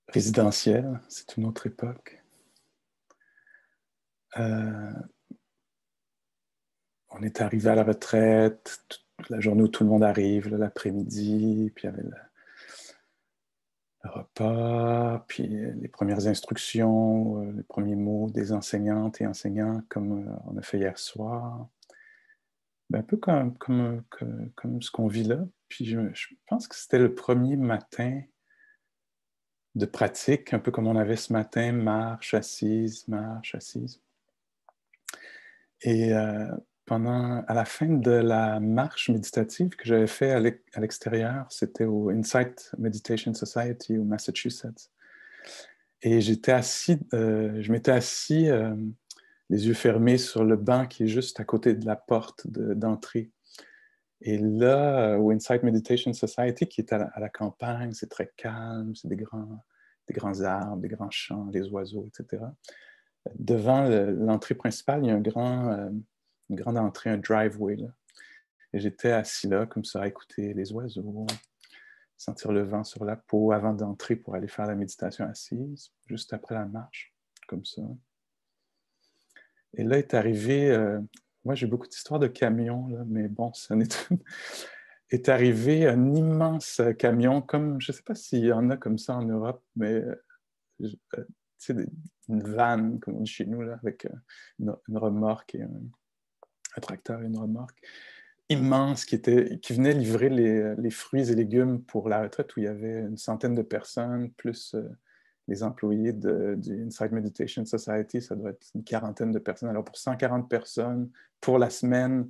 résidentiel, c'est une autre époque. On est arrivé à la retraite, toute la journée où tout le monde arrive, l'après-midi, puis il y avait le repas, puis les premières instructions, les premiers mots des enseignantes et enseignants, comme on a fait hier soir. Ben, un peu comme ce qu'on vit là. Puis je pense que c'était le premier matin de pratique, un peu comme on avait ce matin, marche, assise, marche, assise. Et à la fin de la marche méditative que j'avais fait à l'extérieur, c'était au Insight Meditation Society au Massachusetts. Et je m'étais assis les yeux fermés sur le banc qui est juste à côté de la porte d'entrée. Et là, au Insight Meditation Society, qui est à la campagne, c'est très calme, c'est des grands arbres, des grands champs, les oiseaux, etc. Devant l'entrée principale, il y a une grande entrée, un driveway. Là. Et j'étais assis là, comme ça, à écouter les oiseaux, sentir le vent sur la peau avant d'entrer pour aller faire la méditation assise, juste après la marche, comme ça. Et là est arrivé, moi j'ai beaucoup d'histoires de camions, là, mais bon, est arrivé un immense camion, comme, je ne sais pas s'il y en a comme ça en Europe, mais une vanne, comme on dit chez nous, là, avec une remorque et un tracteur et une remorque immense qui venait livrer les fruits et légumes pour la retraite où il y avait une centaine de personnes, plus les employés du Insight Meditation Society, ça doit être une quarantaine de personnes. Alors pour 140 personnes, pour la semaine,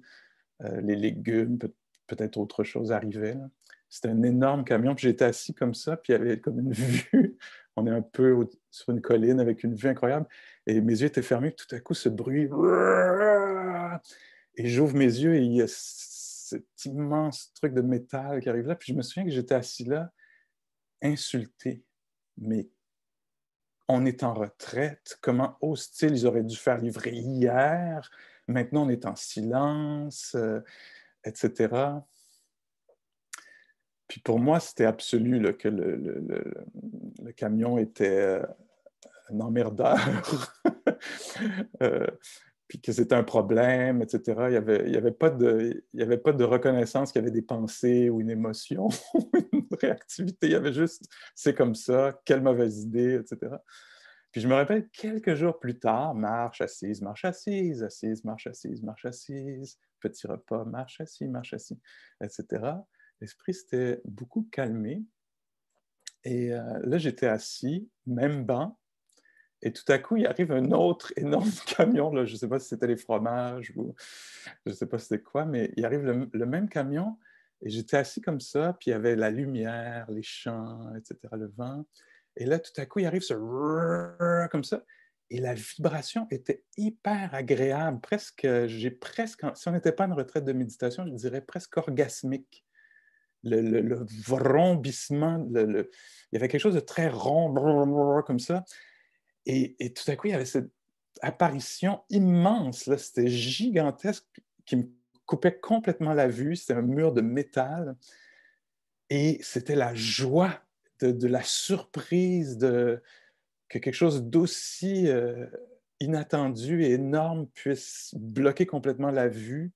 les légumes, peut-être autre chose arrivait. C'était un énorme camion, puis j'étais assis comme ça, puis il y avait comme une vue. On est un peu sur une colline avec une vue incroyable, et mes yeux étaient fermés, puis tout à coup, ce bruit... Et j'ouvre mes yeux, et il y a cet immense truc de métal qui arrive là, puis je me souviens que j'étais assis là, insulté. Mais on est en retraite, comment ose-t-il? Ils auraient dû faire livrer hier, maintenant on est en silence, etc. Puis pour moi, c'était absolu là, que le camion était un emmerdeur, puis que c'était un problème, etc. Il y avait pas de reconnaissance qu'il y avait des pensées ou une émotion, une réactivité. Il y avait juste, c'est comme ça, quelle mauvaise idée, etc. Puis je me rappelle quelques jours plus tard, marche assise, marche assise, assise, marche assise, marche assise, petit repas, marche assise, etc. L'esprit s'était beaucoup calmé. Et là, j'étais assis, même banc, et tout à coup, il arrive un autre énorme camion. Là, je ne sais pas si c'était les fromages ou je ne sais pas c'était quoi, mais il arrive le même camion, et j'étais assis comme ça, puis il y avait la lumière, les champs, etc., le vent. Et là, tout à coup, il arrive ce comme ça, et la vibration était hyper agréable, si on n'était pas en retraite de méditation, je dirais presque orgasmique. Le vrombissement, il y avait quelque chose de très rond, comme ça. Et tout à coup, il y avait cette apparition immense, là, c'était gigantesque, qui me coupait complètement la vue. C'était un mur de métal. Et c'était la joie de la surprise que quelque chose d'aussi inattendu et énorme puisse bloquer complètement la vue.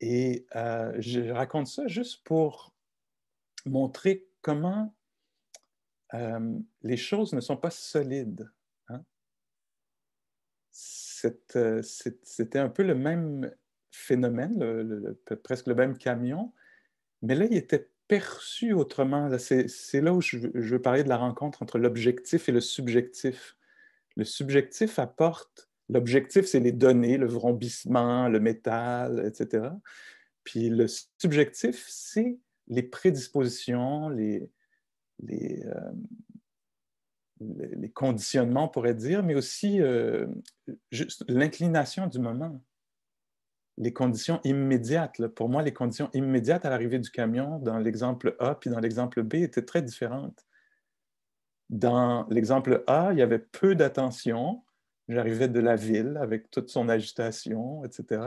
Et je raconte ça juste pour montrer comment les choses ne sont pas solides. Hein? C'était un peu le même phénomène, presque le même camion, mais là, il était perçu autrement. C'est là où je veux parler de la rencontre entre l'objectif et le subjectif. Le subjectif apporte, l'objectif, c'est les données, le vrombissement, le métal, etc. Puis le subjectif, c'est les prédispositions, les, les conditionnements, on pourrait dire, mais aussi juste l'inclination du moment, les conditions immédiates. Là. Pour moi, les conditions immédiates à l'arrivée du camion, dans l'exemple A puis dans l'exemple B, étaient très différentes. Dans l'exemple A, il y avait peu d'attention. J'arrivais de la ville avec toute son agitation, etc.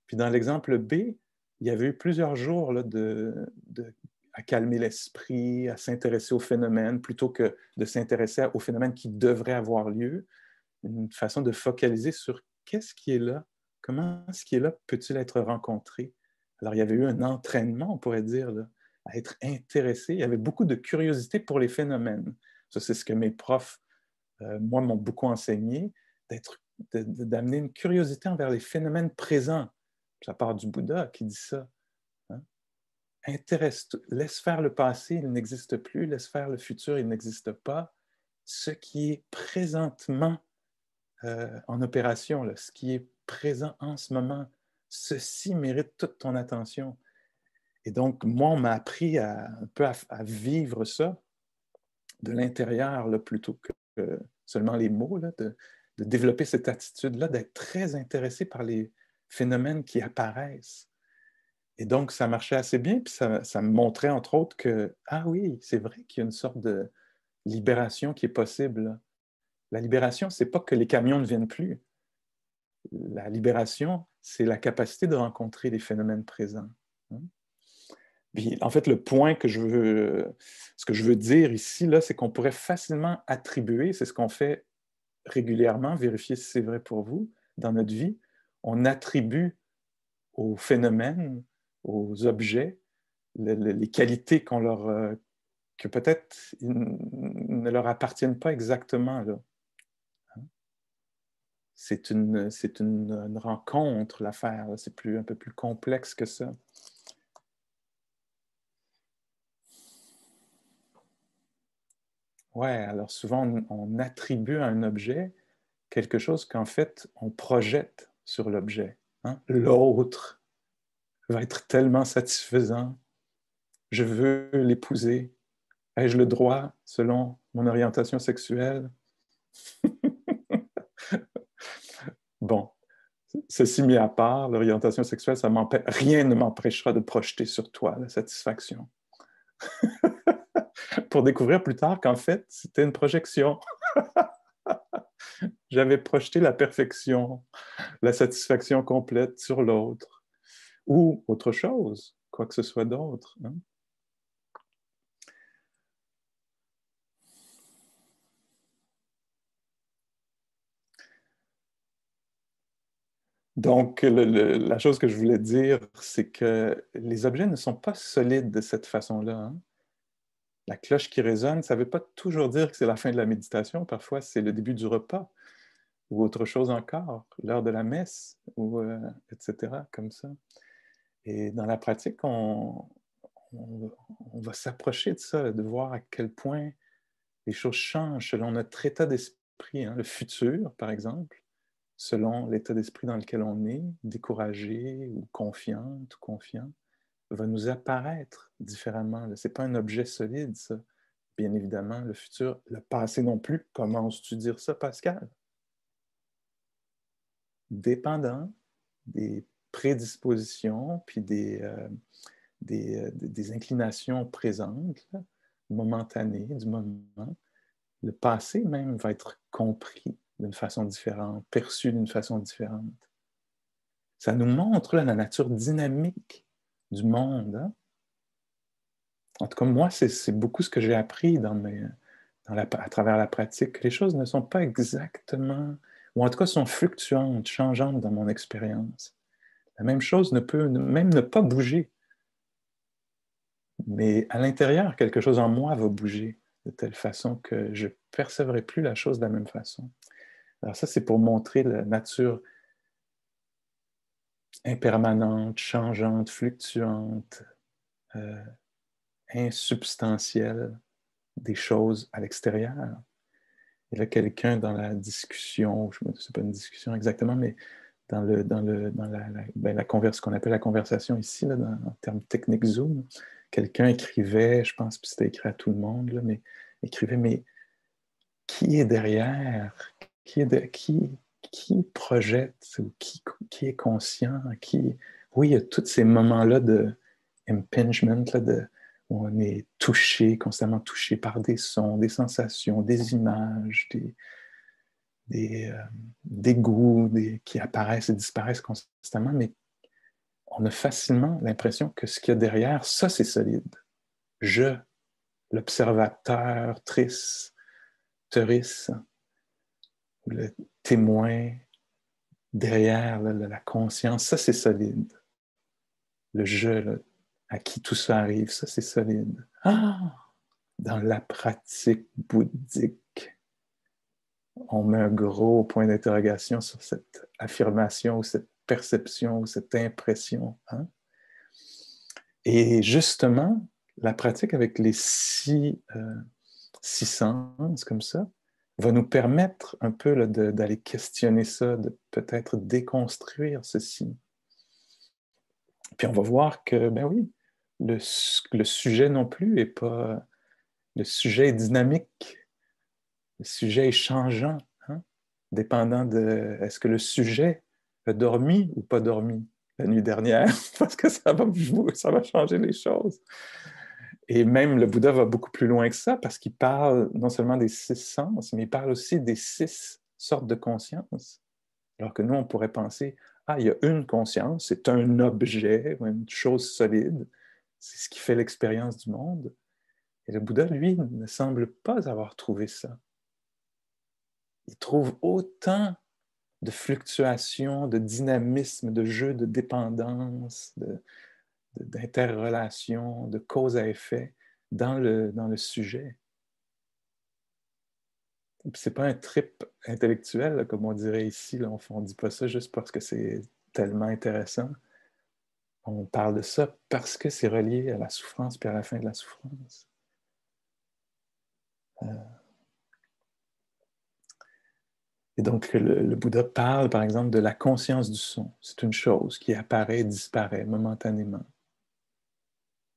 Puis dans l'exemple B, il y avait eu plusieurs jours là, à calmer l'esprit, à s'intéresser aux phénomènes plutôt que de s'intéresser aux phénomènes qui devraient avoir lieu. Une façon de focaliser sur qu'est-ce qui est là, comment ce qui est là peut-il être rencontré. Alors, il y avait eu un entraînement, on pourrait dire, là, à être intéressé. Il y avait beaucoup de curiosité pour les phénomènes. Ça, c'est ce que mes profs, moi, m'ont beaucoup enseigné, d'amener une curiosité envers les phénomènes présents. Ça part du Bouddha qui dit ça. Hein? Laisse faire le passé, il n'existe plus. Laisse faire le futur, il n'existe pas. Ce qui est présentement en opération, là, ce qui est présent en ce moment, ceci mérite toute ton attention. Et donc, moi, on m'a appris un peu à vivre ça de l'intérieur, plutôt que seulement les mots, là, de développer cette attitude-là, d'être très intéressé par les phénomènes qui apparaissent. Et donc, ça marchait assez bien, puis ça me montrait, entre autres, que, ah oui, c'est vrai qu'il y a une sorte de libération qui est possible, là. La libération, c'est pas que les camions ne viennent plus. La libération, c'est la capacité de rencontrer les phénomènes présents. Puis, en fait, ce que je veux dire ici, là, c'est qu'on pourrait facilement attribuer, c'est ce qu'on fait régulièrement, vérifier si c'est vrai pour vous, dans notre vie, on attribue aux phénomènes, aux objets, les qualités que peut-être ne leur appartiennent pas exactement, là. C'est une rencontre, l'affaire. C'est un peu plus complexe que ça. Ouais, alors souvent, on attribue à un objet quelque chose qu'en fait, on projette sur l'objet. Hein? L'autre va être tellement satisfaisant. Je veux l'épouser. Ai-je le droit, selon mon orientation sexuelle? Bon, ceci mis à part, l'orientation sexuelle, rien ne m'empêchera de projeter sur toi la satisfaction. Pour découvrir plus tard qu'en fait, c'était une projection. J'avais projeté la perfection, la satisfaction complète sur l'autre, ou autre chose, quoi que ce soit d'autre. Hein? Donc, la chose que je voulais dire, c'est que les objets ne sont pas solides de cette façon-là. Hein? La cloche qui résonne, ça ne veut pas toujours dire que c'est la fin de la méditation. Parfois, c'est le début du repas ou autre chose encore, l'heure de la messe, etc., comme ça. Et dans la pratique, on va s'approcher de ça, de voir à quel point les choses changent selon notre état d'esprit. Hein. Le futur, par exemple, selon l'état d'esprit dans lequel on est, découragé ou confiante ou confiant, va nous apparaître différemment. Ce n'est pas un objet solide, ça. Bien évidemment, le futur, le passé non plus. Comment oses-tu dire ça, Pascal? Dépendant des prédispositions puis des inclinations présentes, là, momentanées du moment, le passé même va être compris d'une façon différente, perçu d'une façon différente. Ça nous montre là, la nature dynamique du monde. Hein? En tout cas, moi, c'est beaucoup ce que j'ai appris à travers la pratique. Les choses ne sont pas exactement, ou en tout cas sont fluctuantes, changeantes dans mon expérience. La même chose ne peut même ne pas bouger. Mais à l'intérieur, quelque chose en moi va bouger de telle façon que je ne percevrai plus la chose de la même façon. Alors ça, c'est pour montrer la nature impermanente, changeante, fluctuante, euh, insubstantielle des choses à l'extérieur. Et là, quelqu'un dans la discussion, je ne sais pas une discussion exactement, mais dans ce qu'on appelle la conversation ici, là, en termes techniques Zoom, quelqu'un écrivait, je pense que c'était écrit à tout le monde, là, mais écrivait, mais qui est derrière? Qui projette? Ou qui est conscient? Oui, il y a tous ces moments-là de impingement, là, où on est touché, constamment touché par des sons, des sensations, des images, des goûts qui apparaissent et disparaissent constamment, mais on a facilement l'impression que ce qu'il y a derrière, ça, c'est solide. je, l'observateur triste, le témoin derrière la conscience, ça c'est solide. Le je, là, à qui tout ça arrive, ça c'est solide. Ah! Dans la pratique bouddhique, on met un gros point d'interrogation sur cette affirmation ou cette perception ou cette impression. Hein? Et justement, la pratique avec les six sens comme ça va nous permettre un peu d'aller questionner ça, de peut-être déconstruire ceci. Puis on va voir que, ben oui, le sujet non plus est pas... Le sujet est dynamique, le sujet est changeant, hein? Dépendant de est-ce que le sujet a dormi ou pas dormi la nuit dernière, parce que ça va changer les choses. Et même le Bouddha va beaucoup plus loin que ça, parce qu'il parle non seulement des six sens, mais il parle aussi des six sortes de conscience. Alors que nous, on pourrait penser, ah, il y a une conscience, c'est un objet, une chose solide, c'est ce qui fait l'expérience du monde. Et le Bouddha, lui, ne semble pas avoir trouvé ça. Il trouve autant de fluctuations, de dynamisme, de jeux de dépendance, d'interrelation, de cause à effet dans le sujet. Ce n'est pas un trip intellectuel, là, comme on dirait ici. Là, on ne dit pas ça juste parce que c'est tellement intéressant. On parle de ça parce que c'est relié à la souffrance puis à la fin de la souffrance. Et donc, le Bouddha parle, par exemple, de la conscience du son. C'est une chose qui apparaît et disparaît momentanément,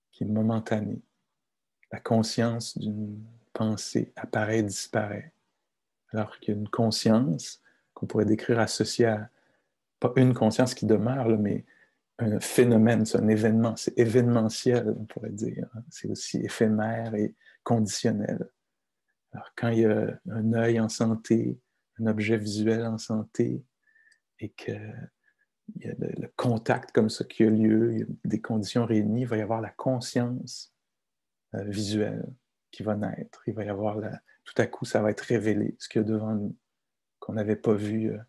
qui est momentanée. La conscience d'une pensée apparaît et disparaît. Alors qu'il y a une conscience qu'on pourrait décrire associée à, pas une conscience qui demeure, là, mais un phénomène, c'est un événement, c'est événementiel, on pourrait dire. C'est aussi éphémère et conditionnel. Alors, quand il y a un œil en santé, un objet visuel en santé, et qu'il y a le contact comme ça qui a lieu, il y a des conditions réunies, il va y avoir la conscience visuelle qui va naître. Il va y avoir tout à coup, ça va être révélé, ce qu'il y a devant nous, qu'on n'avait pas vu il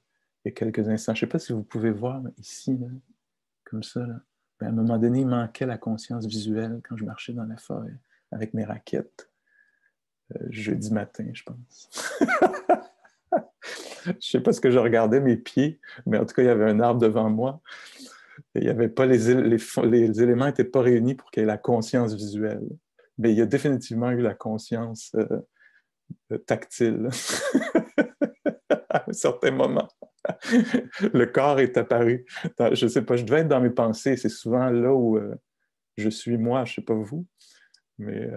y a quelques instants. Je ne sais pas si vous pouvez voir ici, là, comme ça. Là. Mais à un moment donné, il manquait la conscience visuelle quand je marchais dans la forêt avec mes raquettes. Jeudi matin, je pense. Je ne sais pas ce que je regardais, mes pieds, mais en tout cas, il y avait un arbre devant moi. Et il y avait pas les éléments n'étaient pas réunis pour qu'il y ait la conscience visuelle. Mais il y a définitivement eu la conscience tactile à un certain moment. Le corps est apparu. Je ne sais pas, je devais être dans mes pensées. C'est souvent là où je suis moi, je ne sais pas vous. Mais,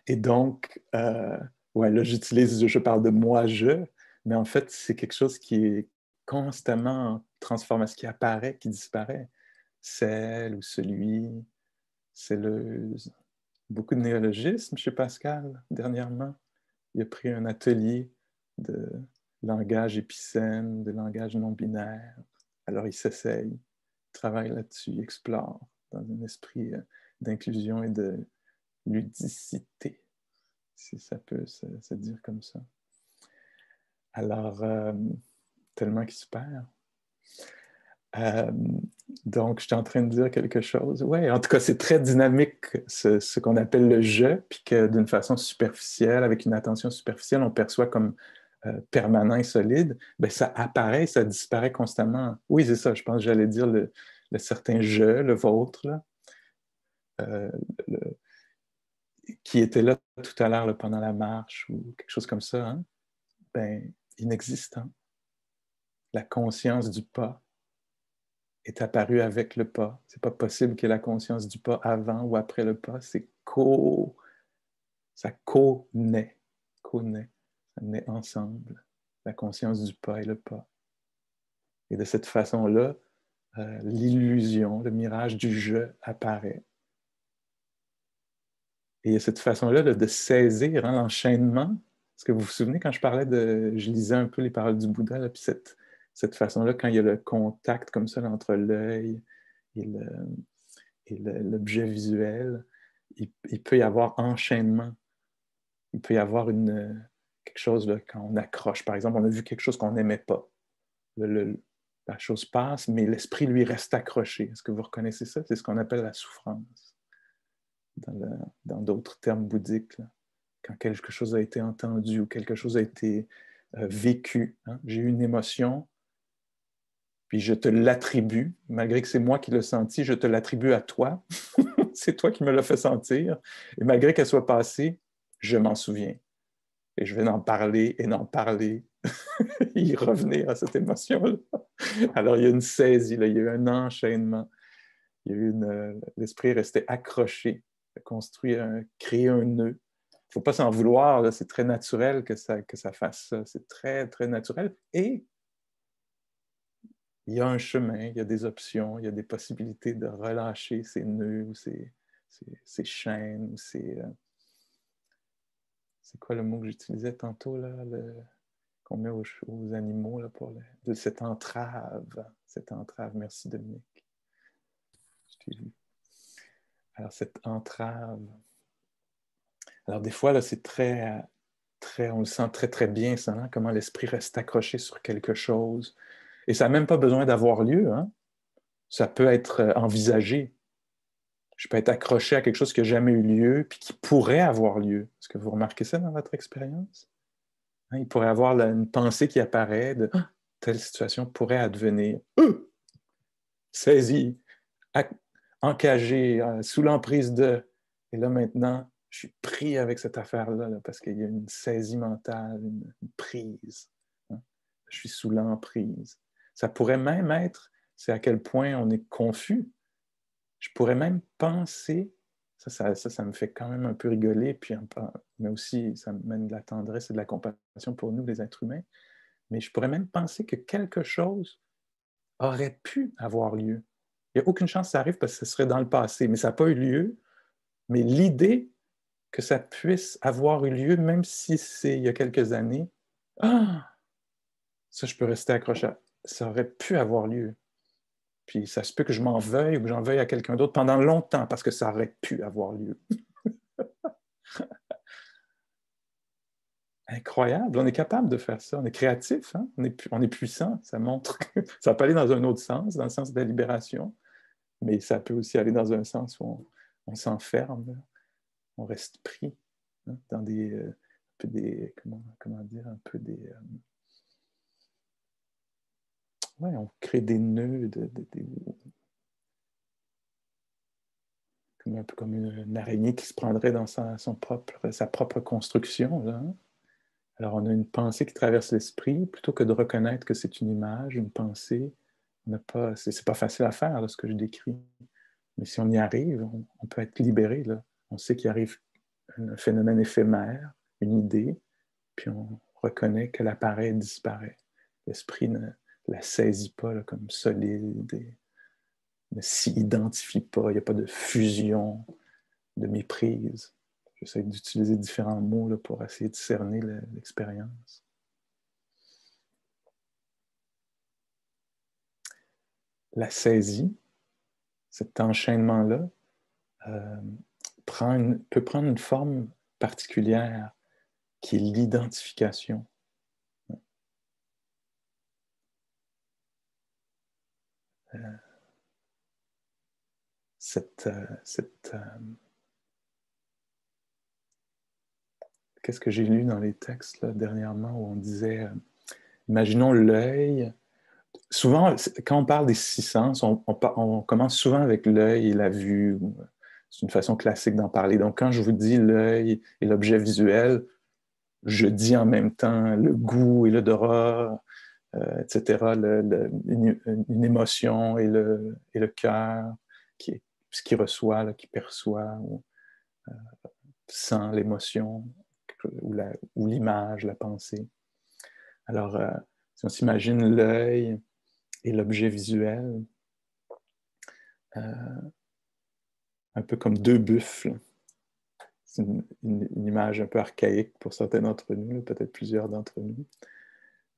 et donc, ouais, là, je parle de moi-je, mais en fait, c'est quelque chose qui est constamment en transformation, qui apparaît, qui disparaît. Celle ou celui, celleuse. Beaucoup de néologismes chez Pascal, dernièrement. Il a pris un atelier de langage épicène, de langage non binaire. Alors, il s'essaye, travaille là-dessus, il explore dans un esprit d'inclusion et de ludicité, si ça peut se dire comme ça. Alors, tellement qu'il se perd. Donc, je suis en train de dire quelque chose. Oui, en tout cas, c'est très dynamique, ce qu'on appelle le je, puis que d'une façon superficielle, avec une attention superficielle, on perçoit comme permanent et solide, bien, ça apparaît, ça disparaît constamment. Oui, c'est ça, je pense que j'allais dire le certain je, le vôtre, là, euh, le, qui était là tout à l'heure là, pendant la marche ou quelque chose comme ça, hein? Ben, inexistant. La conscience du pas est apparue avec le pas. C'est pas possible qu'il y ait la conscience du pas avant ou après le pas. Ça co-naît. Co-naît. Ça naît ensemble. La conscience du pas et le pas. Et de cette façon-là, l'illusion, le mirage du je apparaît. Et il y a cette façon-là de saisir hein, l'enchaînement. Est-ce que vous vous souvenez quand je lisais un peu les paroles du Bouddha, là, puis cette façon-là, quand il y a le contact comme ça là, entre l'œil et l'objet visuel, il peut y avoir enchaînement. Il peut y avoir quelque chose là, quand on accroche. Par exemple, on a vu quelque chose qu'on n'aimait pas. La chose passe, mais l'esprit, lui, reste accroché. Est-ce que vous reconnaissez ça? C'est ce qu'on appelle la souffrance dans d'autres termes bouddhiques. Là. Quand quelque chose a été entendu ou quelque chose a été vécu. Hein? J'ai eu une émotion, puis je te l'attribue, malgré que c'est moi qui l'ai senti, je te l'attribue à toi. C'est toi qui me l'as fait sentir. Et malgré qu'elle soit passée, je m'en souviens. Et je vais en parler et en parler, y revenir à cette émotion-là. Alors, il y a une saisie, là, il y a eu un enchaînement. Il y a eu l'esprit est resté accroché, créer un nœud. Il ne faut pas s'en vouloir, là, c'est très naturel que ça fasse ça. C'est très, très naturel. Et il y a un chemin, il y a des options, il y a des possibilités de relâcher ces nœuds ou ces chaînes ou c'est quoi le mot que j'utilisais tantôt, là, qu'on met aux animaux là, de cette entrave. Cette entrave. Merci, Dominique. Je t'ai vu. Alors, cette entrave. Alors, des fois, là, c'est on le sent très, très bien, ça, hein, comment l'esprit reste accroché sur quelque chose. Et ça n'a même pas besoin d'avoir lieu. Hein. Ça peut être envisagé. Je peux être accroché à quelque chose qui n'a jamais eu lieu, puis qui pourrait avoir lieu. Est-ce que vous remarquez ça dans votre expérience? Hein, il pourrait y avoir une pensée qui apparaît de ah, telle situation pourrait advenir. Saisi, encagé, sous l'emprise de. Et là, maintenant, je suis pris avec cette affaire-là là, parce qu'il y a une saisie mentale, une prise. Hein. Je suis sous l'emprise. Ça pourrait même être, c'est à quel point on est confus. Je pourrais même penser, ça me fait quand même un peu rigoler, puis mais aussi ça me mène de la tendresse et de la compassion pour nous, les êtres humains, mais je pourrais même penser que quelque chose aurait pu avoir lieu. Il n'y a aucune chance que ça arrive parce que ce serait dans le passé, mais ça n'a pas eu lieu. Mais l'idée que ça puisse avoir eu lieu, même si c'est il y a quelques années, ah, ça, je peux rester accroché. Ça aurait pu avoir lieu. Puis ça se peut que je m'en veuille ou que j'en veuille à quelqu'un d'autre pendant longtemps parce que ça aurait pu avoir lieu. Incroyable, on est capable de faire ça, on est créatif, hein? On est puissant, ça montre que ça peut aller dans un autre sens, dans le sens de la libération, mais ça peut aussi aller dans un sens où on s'enferme, on reste pris hein, dans comment dire, un peu ouais, on crée des nœuds, un peu comme une araignée qui se prendrait dans sa propre construction. Là, hein. Alors, on a une pensée qui traverse l'esprit, plutôt que de reconnaître que c'est une image, une pensée. C'est pas facile à faire, là, ce que je décris. Mais si on y arrive, on peut être libéré. Là. On sait qu'il arrive un phénomène éphémère, une idée, puis on reconnaît qu'elle apparaît et disparaît. L'esprit ne la saisit pas là, comme solide et ne s'y identifie pas. Il n'y a pas de fusion, de méprise. J'essaie d'utiliser différents mots là, pour essayer de cerner l'expérience. La saisie, cet enchaînement-là, peut prendre une forme particulière qui est l'identification. Qu'est-ce que j'ai lu dans les textes là, dernièrement où on disait, imaginons l'œil. Souvent, quand on parle des six sens, on commence souvent avec l'œil et la vue. C'est une façon classique d'en parler. Donc, quand je vous dis l'œil et l'objet visuel, je dis en même temps le goût et l'odorat, etc., une émotion et le cœur ce qui reçoit, là, qui perçoit, ou sent l'émotion, ou l'image, la pensée. Alors, si on s'imagine l'œil et l'objet visuel, un peu comme deux buffles. C'est une image un peu archaïque pour certains d'entre nous, peut-être plusieurs d'entre nous,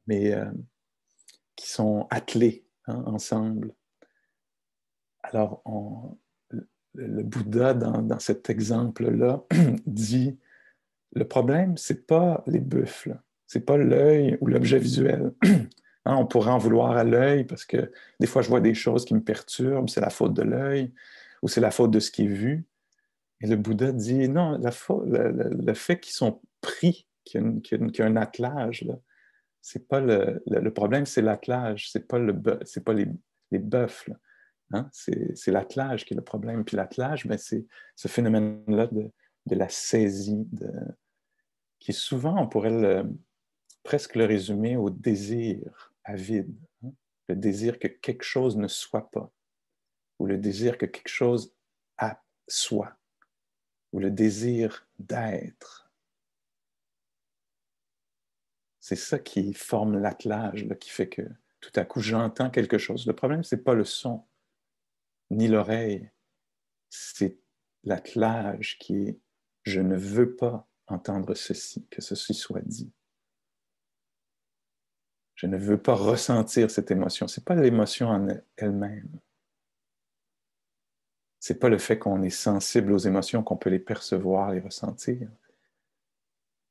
mais qui sont attelés hein, ensemble. Alors, le Bouddha, dans cet exemple-là, dit, le problème, c'est pas les buffles, c'est pas l'œil ou l'objet visuel. Hein, on pourrait en vouloir à l'œil parce que des fois, je vois des choses qui me perturbent, c'est la faute de l'œil ou c'est la faute de ce qui est vu. Et le Bouddha dit, non, le fait qu'ils sont pris, qu'il y a un attelage, là, c'est pas le problème, c'est l'attelage, c'est pas les bœufs. Hein? C'est l'attelage qui est le problème. Puis l'attelage, ben, c'est ce phénomène-là de la saisie, qui souvent, on pourrait presque le résumer au désir avide. Hein? Le désir que quelque chose ne soit pas, ou le désir que quelque chose soit, ou le désir d'être. C'est ça qui forme l'attelage, là, qui fait que tout à coup, j'entends quelque chose. Le problème, c'est pas le son, ni l'oreille, c'est l'attelage qui est « je ne veux pas entendre ceci, que ceci soit dit ». Je ne veux pas ressentir cette émotion. Ce n'est pas l'émotion en elle-même. Ce n'est pas le fait qu'on est sensible aux émotions qu'on peut les percevoir, les ressentir.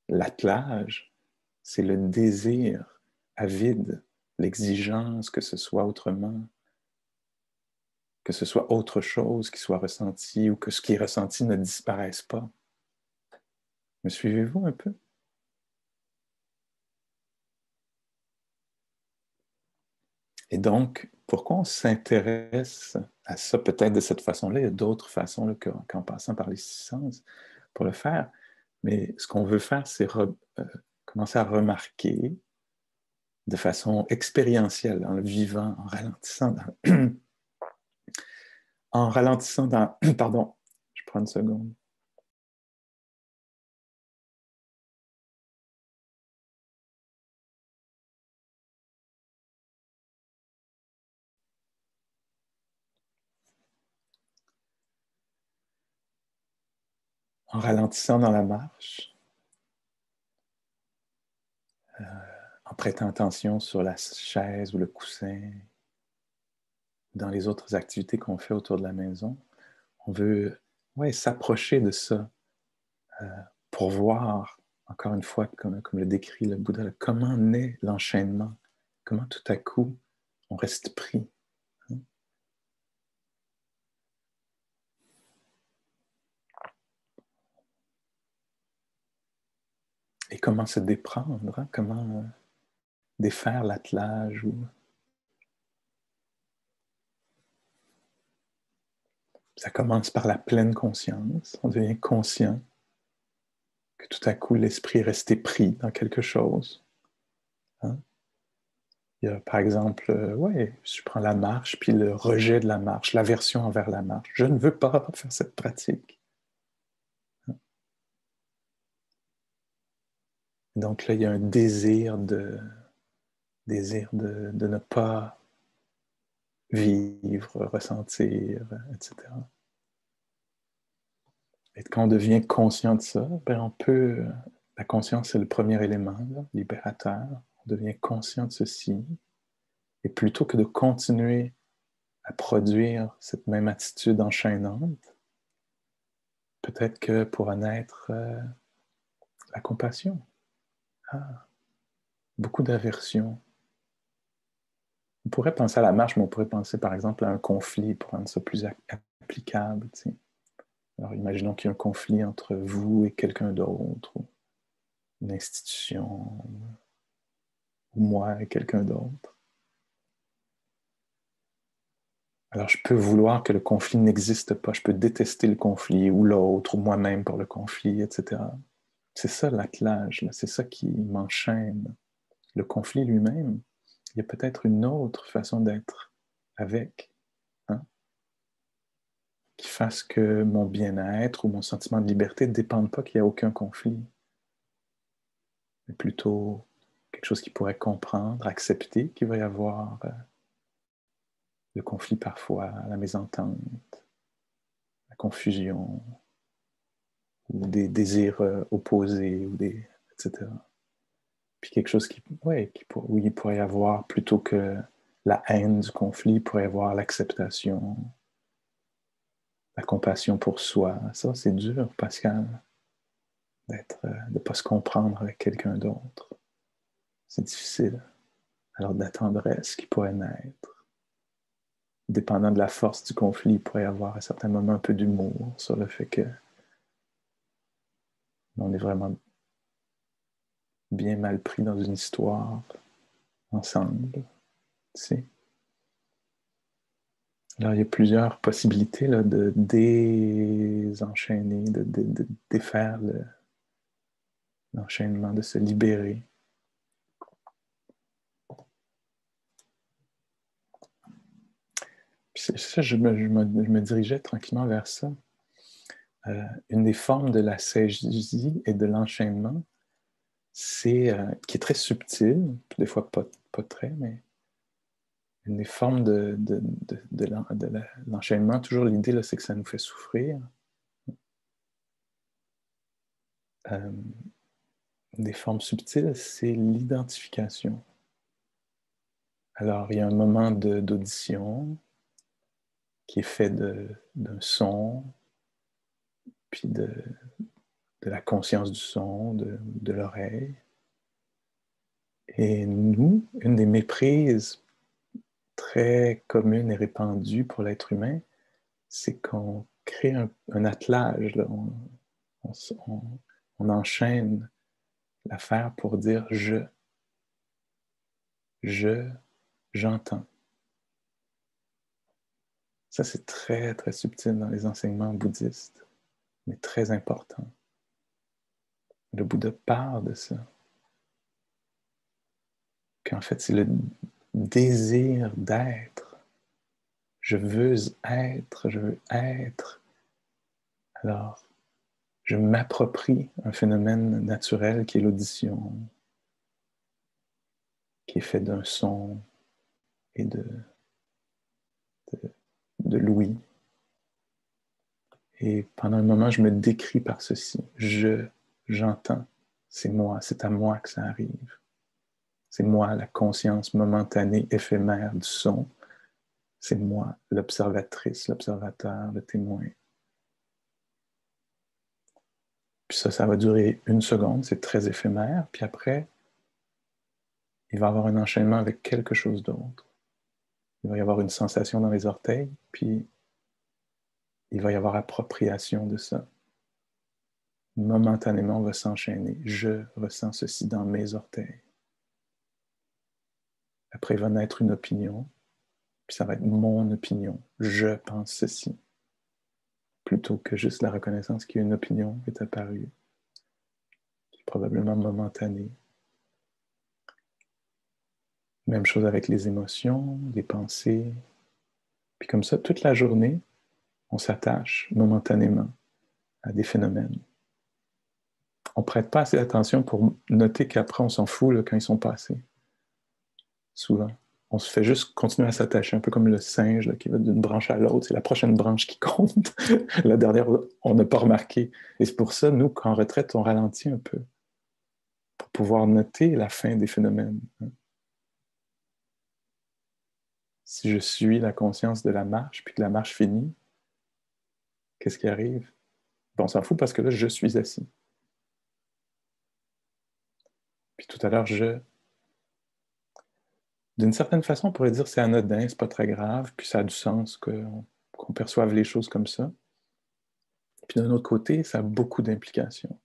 L'attelage, c'est le désir avide, l'exigence que ce soit autrement, que ce soit autre chose qui soit ressenti ou que ce qui est ressenti ne disparaisse pas. Me suivez-vous un peu? Et donc, pourquoi on s'intéresse à ça peut-être de cette façon-là? Il y a d'autres façons là, qu'en passant par les six sens pour le faire. Mais ce qu'on veut faire, c'est commencer à remarquer de façon expérientielle, en le vivant, en ralentissant en ralentissant dans... Pardon, je prends une seconde. En ralentissant dans la marche, en prêtant attention sur la chaise ou le coussin, dans les autres activités qu'on fait autour de la maison, on veut s'approcher de ça pour voir, encore une fois, comme le décrit le Bouddha, comment naît l'enchaînement, comment tout à coup on reste pris. Hein? Et comment se déprendre, hein? Comment défaire l'attelage. Ça commence par la pleine conscience, on devient conscient que tout à coup l'esprit est resté pris dans quelque chose. Hein? Il y a par exemple, je prends la marche, puis le rejet de la marche, l'aversion envers la marche. Je ne veux pas faire cette pratique. Donc là, il y a un désir de ne pas vivre, ressentir, etc. Et quand on devient conscient de ça, ben on peut, la conscience c'est le premier élément, là, libérateur. On devient conscient de ceci. Et plutôt que de continuer à produire cette même attitude enchaînante, peut-être que pourra naître la compassion. Ah, beaucoup d'aversion. On pourrait penser à la marche, mais on pourrait penser par exemple à un conflit pour rendre ça plus applicable. Tu sais. Alors imaginons qu'il y a un conflit entre vous et quelqu'un d'autre, ou une institution, ou moi et quelqu'un d'autre. Alors je peux vouloir que le conflit n'existe pas, je peux détester le conflit, ou l'autre, ou moi-même pour le conflit, etc. C'est ça l'attelage, c'est ça qui m'enchaîne. Le conflit lui-même, il y a peut-être une autre façon d'être avec, hein, qui fasse que mon bien-être ou mon sentiment de liberté ne dépendent pas qu'il n'y a aucun conflit, mais plutôt quelque chose qui pourrait comprendre, accepter qu'il va y avoir le conflit parfois, la mésentente, la confusion, ou des désirs opposés, etc. Puis quelque chose où il pourrait y avoir, plutôt que la haine du conflit, il pourrait y avoir l'acceptation, la compassion pour soi. Ça, c'est dur, Pascal, de ne pas se comprendre avec quelqu'un d'autre. C'est difficile. Alors, de la tendresse qui pourrait naître. Dépendant de la force du conflit, il pourrait y avoir à certains moments un peu d'humour sur le fait que on est vraiment bien mal pris dans une histoire ensemble. Tu sais. Alors, il y a plusieurs possibilités là, de désenchaîner, de défaire l'enchaînement, de se libérer. Puis ça, je me dirigeais tranquillement vers ça. Une des formes de la saisie et de l'enchaînement, c'est qui est très subtil, des fois pas très, mais une des formes de l'enchaînement, toujours l'idée, là, c'est que ça nous fait souffrir. Des formes subtiles, c'est l'identification. Alors, il y a un moment d'audition qui est fait d'un son, puis de la conscience du son, de l'oreille. Et nous, une des méprises très communes et répandues pour l'être humain, c'est qu'on crée un attelage. Là. On enchaîne l'affaire pour dire j'entends. Ça, c'est très, très subtil dans les enseignements bouddhistes, mais très important. Le Bouddha parle de ça. Qu'en fait, c'est le désir d'être. Je veux être. Alors, je m'approprie un phénomène naturel qui est l'audition, qui est fait d'un son et de l'ouïe. Et pendant un moment, je me décris par ceci. J'entends. C'est moi, c'est à moi que ça arrive. C'est moi, la conscience momentanée, éphémère du son. C'est moi, l'observatrice, l'observateur, le témoin. Puis ça va durer 1 seconde, c'est très éphémère. Puis après, il va y avoir un enchaînement avec quelque chose d'autre. Il va y avoir une sensation dans les orteils, puis il va y avoir appropriation de ça. Momentanément, on va s'enchaîner. Je ressens ceci dans mes orteils. Après, il va naître une opinion, puis ça va être mon opinion. Je pense ceci. Plutôt que juste la reconnaissance qu'une opinion est apparue, qui est probablement momentanée. Même chose avec les émotions, les pensées. Puis comme ça, toute la journée, on s'attache momentanément à des phénomènes. On ne prête pas assez d'attention pour noter qu'après, on s'en fout là, quand ils sont passés. Souvent. On se fait juste continuer à s'attacher, un peu comme le singe là, qui va d'une branche à l'autre. C'est la prochaine branche qui compte. La dernière, on n'a pas remarqué. Et c'est pour ça, nous, qu'en retraite, on ralentit un peu pour pouvoir noter la fin des phénomènes. Si je suis la conscience de la marche, puis que la marche finit, qu'est-ce qui arrive? Bon, on s'en fout parce que là, je suis assis. Puis tout à l'heure, d'une certaine façon, on pourrait dire que c'est anodin, c'est pas très grave, puis ça a du sens qu'on perçoive les choses comme ça. Puis d'un autre côté, ça a beaucoup d'implications.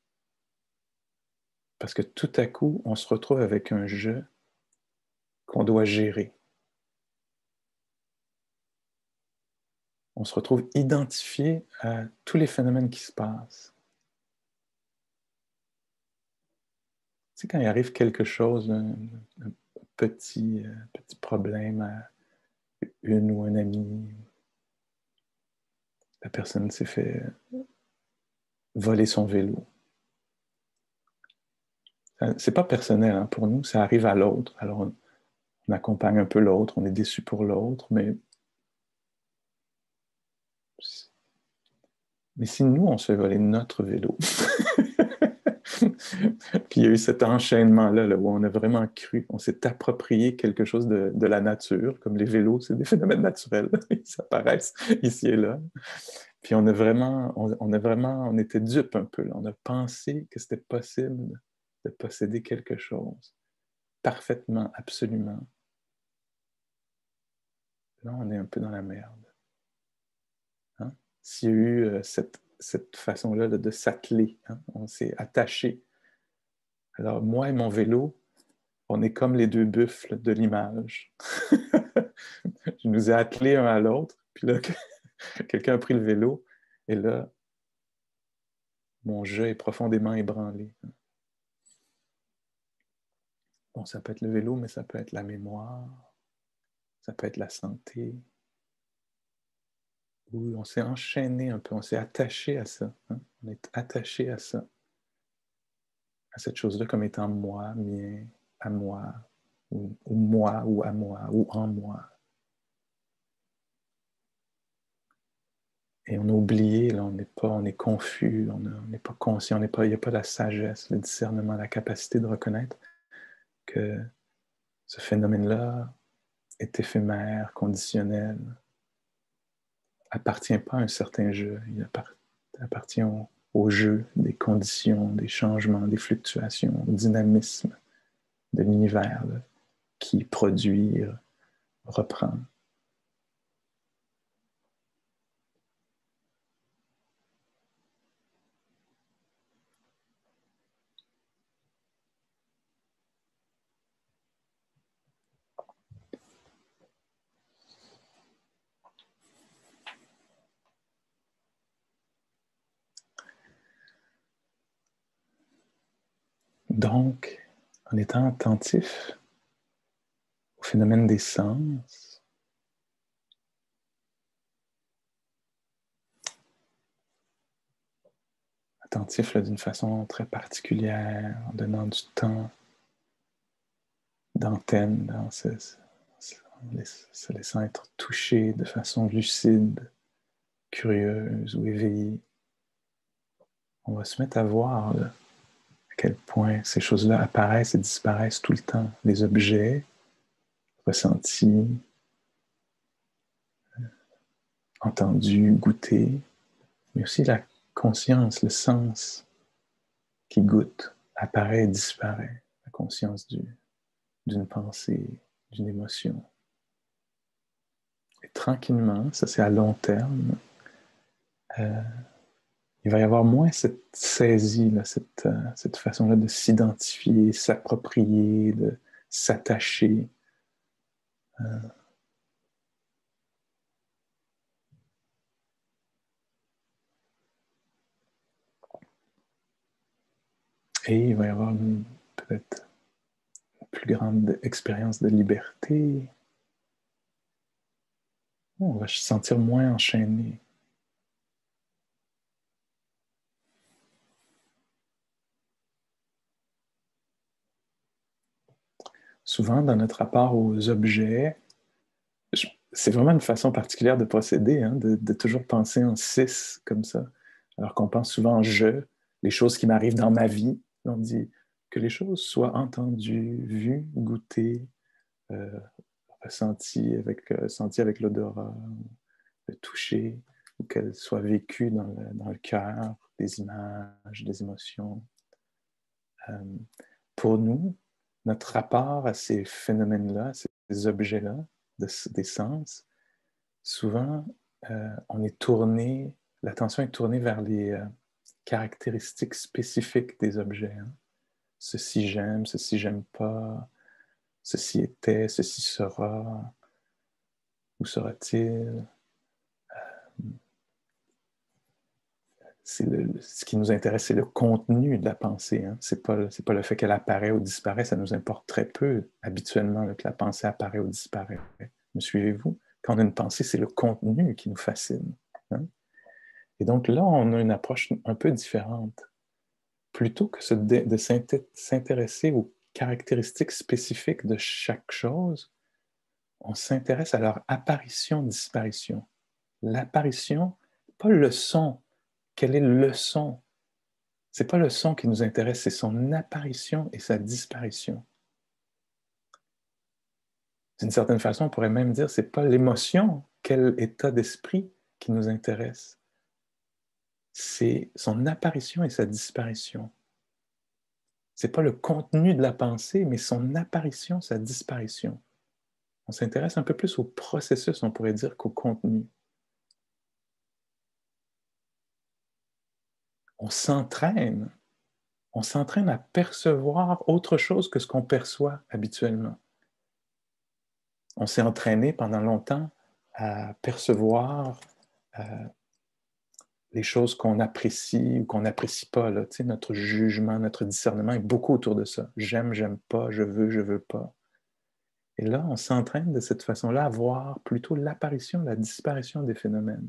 Parce que tout à coup, on se retrouve avec un je qu'on doit gérer. On se retrouve identifié à tous les phénomènes qui se passent. Tu sais, quand il arrive quelque chose, un petit problème à une ou un ami, la personne s'est fait voler son vélo. C'est pas personnel hein, pour nous, ça arrive à l'autre. Alors on accompagne un peu l'autre, on est déçu pour l'autre, mais si nous, on se fait voler notre vélo, puis il y a eu cet enchaînement-là là, où on a vraiment cru, on s'est approprié quelque chose de la nature, comme les vélos, c'est des phénomènes naturels, ils apparaissent ici et là. Puis on était dupes un peu, là. On a pensé que c'était possible de posséder quelque chose parfaitement, absolument. Là, on est un peu dans la merde. Hein? S'il y a eu cette façon-là de s'atteler, hein? On s'est attaché. Alors, moi et mon vélo, on est comme les deux buffles de l'image. Je nous ai attelés un à l'autre, puis là, quelqu'un a pris le vélo, et là, mon jeu est profondément ébranlé. Bon, ça peut être le vélo, mais ça peut être la mémoire, ça peut être la santé. Oui, on s'est enchaîné un peu, on s'est attaché à ça. Hein? On est attaché à ça, à cette chose-là comme étant moi, mien, à moi, ou moi, ou à moi, ou en moi. Et on a oublié, là, on est confus, on n'est pas conscient, il n'y a pas la sagesse, le discernement, la capacité de reconnaître que ce phénomène-là est éphémère, conditionnel, appartient pas à un certain jeu, il appartient au jeu des conditions, des changements, des fluctuations, au dynamisme de l'univers là, qui produit, reprend. Donc, en étant attentif au phénomène des sens, attentif d'une façon très particulière, en donnant du temps d'antenne, se laissant être touché de façon lucide, curieuse ou éveillée. On va se mettre à voir là, à quel point ces choses-là apparaissent et disparaissent tout le temps. Les objets ressentis, entendus, goûtés, mais aussi la conscience, le sens qui goûte, apparaît et disparaît. La conscience d'une pensée, d'une émotion. Et tranquillement, ça c'est à long terme, il va y avoir moins cette saisie, là, cette façon-là de s'identifier, s'approprier, de s'attacher. Et il va y avoir peut-être une plus grande expérience de liberté. On va se sentir moins enchaîné. Souvent, dans notre rapport aux objets, c'est vraiment une façon particulière de procéder, hein, de toujours penser en six comme ça, alors qu'on pense souvent en je, les choses qui m'arrivent dans ma vie. On dit que les choses soient entendues, vues, goûtées, euh, senties avec l'odorat, le toucher, ou qu'elles soient vécues dans le cœur, des images, des émotions. Euh, pour nous, notre rapport à ces phénomènes-là, ces objets-là, des sens, souvent, on est tourné, l'attention est tournée vers les caractéristiques spécifiques des objets. Hein. Ceci j'aime pas, ceci était, ceci sera, où sera-t-il? Ce qui nous intéresse, c'est le contenu de la pensée. Hein. C'est pas le fait qu'elle apparaît ou disparaît, ça nous importe très peu habituellement là, que la pensée apparaît ou disparaît. Me suivez-vous? Quand on a une pensée, c'est le contenu qui nous fascine. Hein. Et donc là, on a une approche un peu différente. Plutôt que de s'intéresser aux caractéristiques spécifiques de chaque chose, on s'intéresse à leur apparition-disparition. L'apparition, pas le son. Quel est le son? C'est pas le son qui nous intéresse, c'est son apparition et sa disparition. D'une certaine façon, on pourrait même dire c'est pas l'émotion, quel état d'esprit qui nous intéresse, c'est son apparition et sa disparition. Ce n'est pas le contenu de la pensée, mais son apparition, sa disparition. On s'intéresse un peu plus au processus, on pourrait dire, qu'au contenu. On s'entraîne à percevoir autre chose que ce qu'on perçoit habituellement. On s'est entraîné pendant longtemps à percevoir les choses qu'on apprécie ou qu'on n'apprécie pas. Là. Tu sais, notre jugement, notre discernement est beaucoup autour de ça. J'aime, j'aime pas, je veux pas. Et là, on s'entraîne de cette façon-là à voir plutôt l'apparition, la disparition des phénomènes.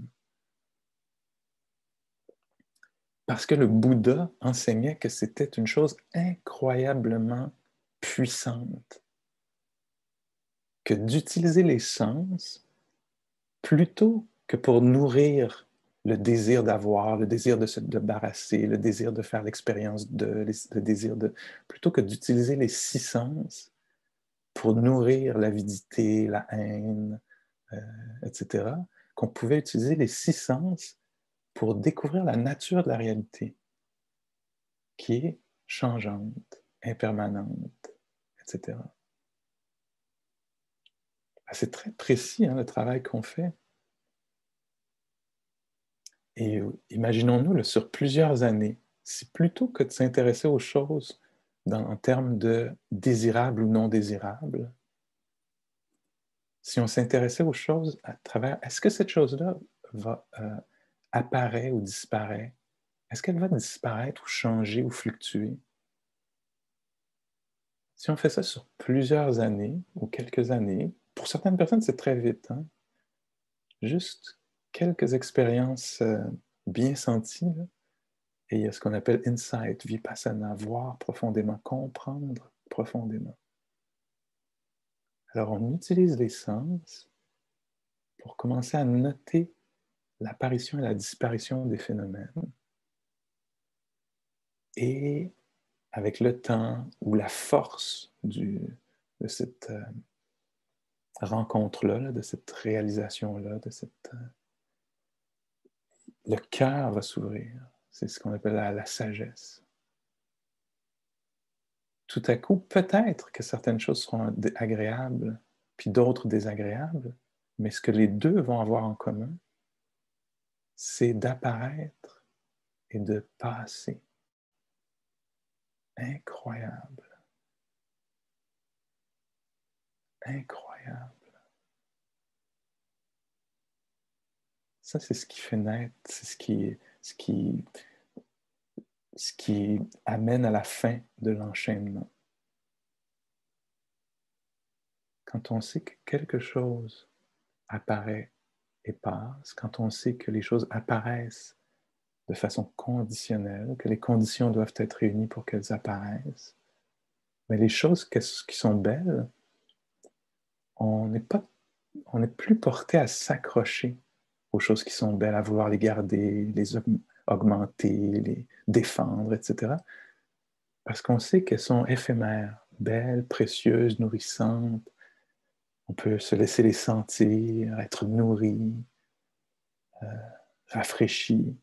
Parce que le Bouddha enseignait que c'était une chose incroyablement puissante que d'utiliser les sens plutôt que pour nourrir le désir d'avoir, le désir de se débarrasser, le désir de faire l'expérience le désir de... Plutôt que d'utiliser les 6 sens pour nourrir l'avidité, la haine, etc., qu'on pouvait utiliser les 6 sens pour découvrir la nature de la réalité, qui est changeante, impermanente, etc. C'est très précis, hein, le travail qu'on fait. Et imaginons-nous sur plusieurs années, si plutôt que de s'intéresser aux choses en termes de désirables ou non désirables, si on s'intéressait aux choses à travers, est-ce que cette chose-là va apparaître ou disparaître? Est-ce qu'elle va disparaître ou changer ou fluctuer? Si on fait ça sur plusieurs années ou quelques années, pour certaines personnes, c'est très vite. Hein? Juste quelques expériences bien senties, là, et il y a ce qu'on appelle insight, vipassana, voir profondément, comprendre profondément. Alors, on utilise les sens pour commencer à noter l'apparition et la disparition des phénomènes. Et avec le temps ou la force de cette rencontre-là, de cette réalisation-là, le cœur va s'ouvrir. C'est ce qu'on appelle la sagesse. Tout à coup, peut-être que certaines choses seront agréables, puis d'autres désagréables, mais ce que les deux vont avoir en commun, c'est d'apparaître et de passer. Incroyable. Incroyable. Ça, c'est ce qui fait naître, c'est ce qui amène à la fin de l'enchaînement. Quand on sait que quelque chose apparaît et passe, quand on sait que les choses apparaissent de façon conditionnelle, que les conditions doivent être réunies pour qu'elles apparaissent, mais les choses qui sont belles, on n'est plus porté à s'accrocher aux choses qui sont belles, à vouloir les garder, les augmenter, les défendre, etc. Parce qu'on sait qu'elles sont éphémères, belles, précieuses, nourrissantes. On peut se laisser les sentir, être nourri, rafraîchi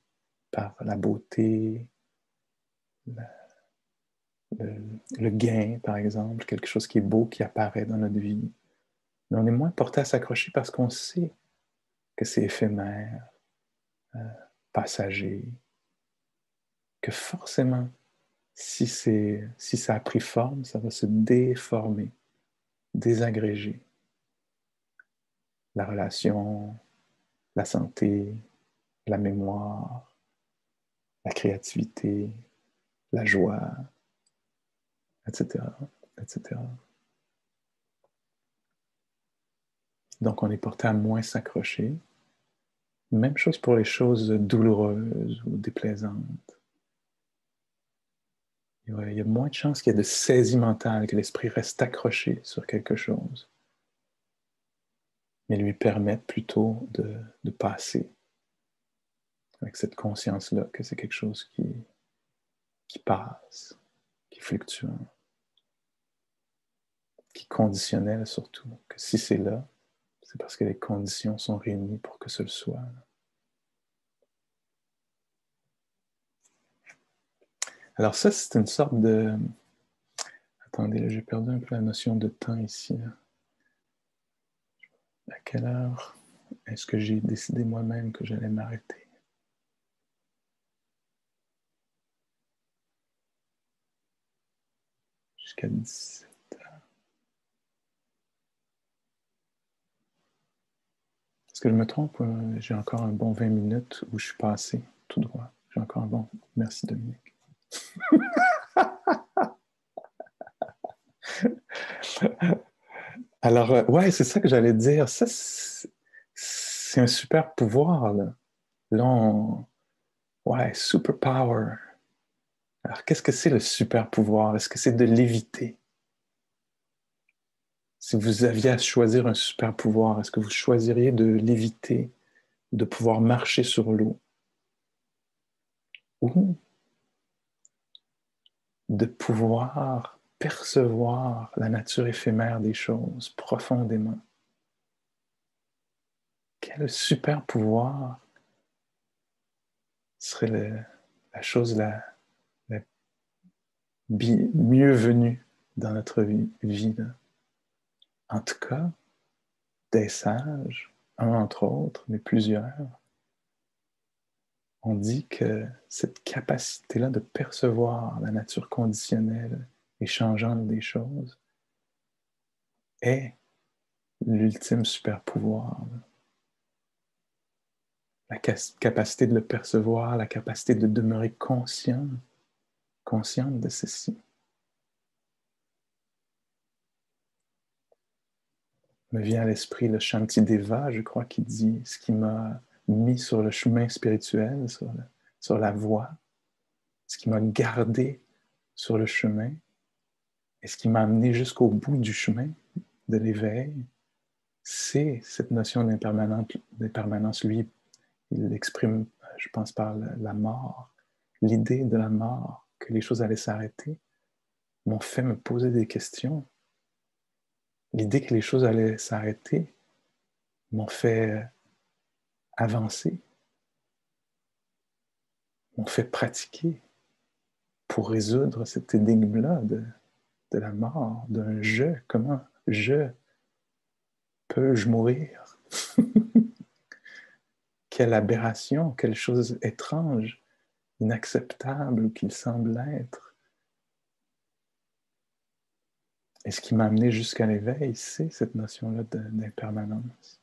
par la beauté, le gain, par exemple, quelque chose qui est beau qui apparaît dans notre vie. Mais on est moins porté à s'accrocher parce qu'on sait que c'est éphémère, passager, que forcément, si ça a pris forme, ça va se déformer, désagréger. La relation, la santé, la mémoire, la créativité, la joie, etc., etc. Donc, on est porté à moins s'accrocher. Même chose pour les choses douloureuses ou déplaisantes. Il y a moins de chances qu'il y ait de saisie mentale, que l'esprit reste accroché sur quelque chose, mais lui permettre plutôt de passer avec cette conscience-là que c'est quelque chose qui passe, qui est fluctuant, qui est conditionnel surtout, que si c'est là, c'est parce que les conditions sont réunies pour que ce le soit. Alors ça, c'est une sorte de... Attendez, là, j'ai perdu un peu la notion de temps ici. Là. À quelle heure est-ce que j'ai décidé moi-même que j'allais m'arrêter? Jusqu'à 17. Est-ce que je me trompe? J'ai encore un bon 20 minutes où je suis passé tout droit. J'ai encore un bon... Merci, Dominique. Alors, ouais, c'est ça que j'allais dire. Ça, c'est un super pouvoir, là. Là, ouais, super power. Alors, qu'est-ce que c'est le super pouvoir? Est-ce que c'est de l'éviter? Si vous aviez à choisir un super pouvoir, est-ce que vous choisiriez de l'éviter, de pouvoir marcher sur l'eau, ou de pouvoir percevoir la nature éphémère des choses profondément? Quel super pouvoir serait la chose la mieux venue dans notre vie là? En tout cas, des sages, un entre autres, mais plusieurs, on dit que cette capacité-là de percevoir la nature conditionnelle et changeante des choses est l'ultime super pouvoir. La capacité de le percevoir, la capacité de demeurer consciente de ceci. Me vient à l'esprit le Shantideva, je crois, qui dit ce qui m'a mis sur le chemin spirituel, sur la voie, ce qui m'a gardé sur le chemin et ce qui m'a amené jusqu'au bout du chemin de l'éveil, c'est cette notion d'impermanence. Lui, il l'exprime, je pense, par la mort. L'idée de la mort, que les choses allaient s'arrêter, m'ont fait me poser des questions. L'idée que les choses allaient s'arrêter m'ont fait avancer, m'ont fait pratiquer pour résoudre cette énigme-là de la mort, d'un je. Comment peux-je mourir? Quelle aberration, quelle chose étrange, inacceptable qu'il semble être. Et ce qui m'a amené jusqu'à l'éveil, c'est cette notion-là d'impermanence.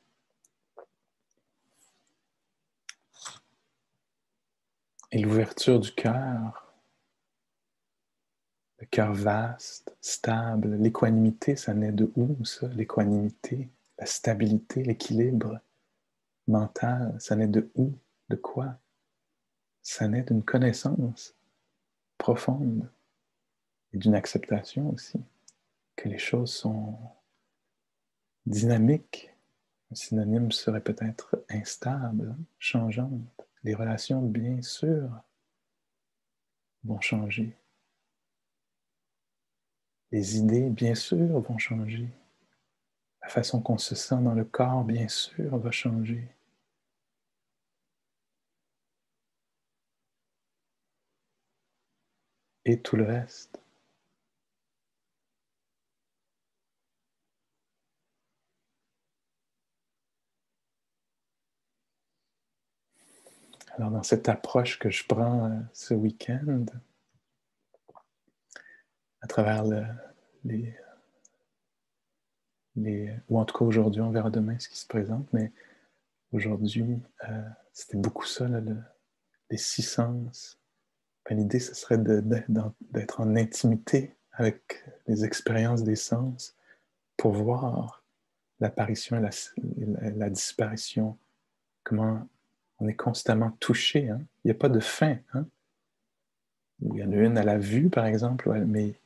Et l'ouverture du cœur, le cœur vaste, stable, l'équanimité, ça naît de où, ça? L'équanimité, la stabilité, l'équilibre mental, ça naît de où? De quoi? Ça naît d'une connaissance profonde et d'une acceptation aussi, que les choses sont dynamiques. Un synonyme serait peut-être instable, changeante. Les relations, bien sûr, vont changer. Les idées, bien sûr, vont changer. La façon qu'on se sent dans le corps, bien sûr, va changer. Et tout le reste. Alors, dans cette approche que je prends ce week-end, à travers ou en tout cas aujourd'hui, on verra demain ce qui se présente, mais aujourd'hui, c'était beaucoup ça, là, les six sens. Ben, l'idée, ce serait d'être en intimité avec les expériences des sens pour voir l'apparition et la disparition, comment on est constamment touché. Hein? Il n'y a pas de fin. Hein? Il y en a une à la vue, par exemple, mais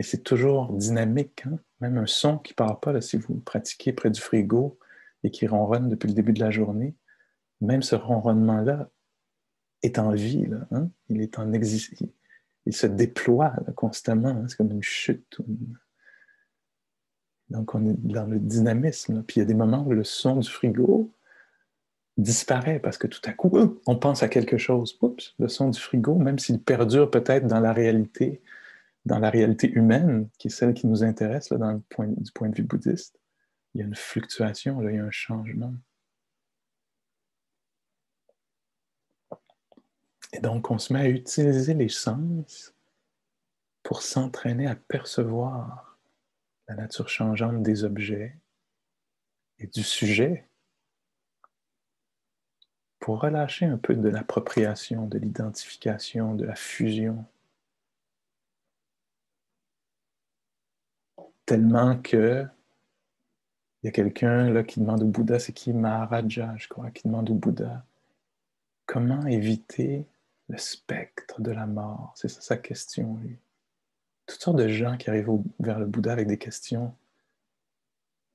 c'est toujours dynamique. Hein? Même un son qui ne part pas, là, si vous pratiquez près du frigo et qui ronronne depuis le début de la journée, même ce ronronnement-là est en vie. Là, hein? Il est en existence. Il se déploie là, constamment. Hein? C'est comme une chute. Donc, on est dans le dynamisme. Là. Puis il y a des moments où le son du frigo disparaît parce que tout à coup, on pense à quelque chose. Oups, le son du frigo, même s'il perdure peut-être dans la réalité humaine, qui est celle qui nous intéresse là, du point de vue bouddhiste, il y a une fluctuation, là, il y a un changement. Et donc, on se met à utiliser les sens pour s'entraîner à percevoir la nature changeante des objets et du sujet, pour relâcher un peu de l'appropriation, de l'identification, de la fusion. Tellement que il y a quelqu'un là qui demande au Bouddha, c'est qui Maharaja, je crois, qui demande au Bouddha comment éviter le spectre de la mort. C'est ça sa question, lui. Toutes sortes de gens qui arrivent vers le Bouddha avec des questions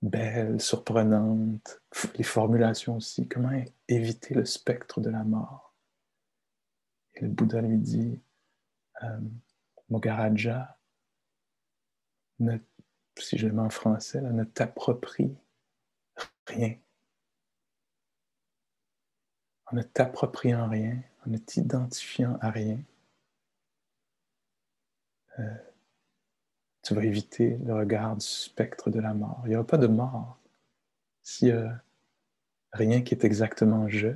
belles, surprenantes, les formulations aussi. Comment éviter le spectre de la mort? Et le Bouddha lui dit, Mogaraja, ne, si je le mets en français, là, ne t'approprie rien. En ne t'appropriant rien, en ne t'identifiant à rien, tu vas éviter le regard du spectre de la mort. Il n'y aura pas de mort. S'il n'y a rien qui est exactement je,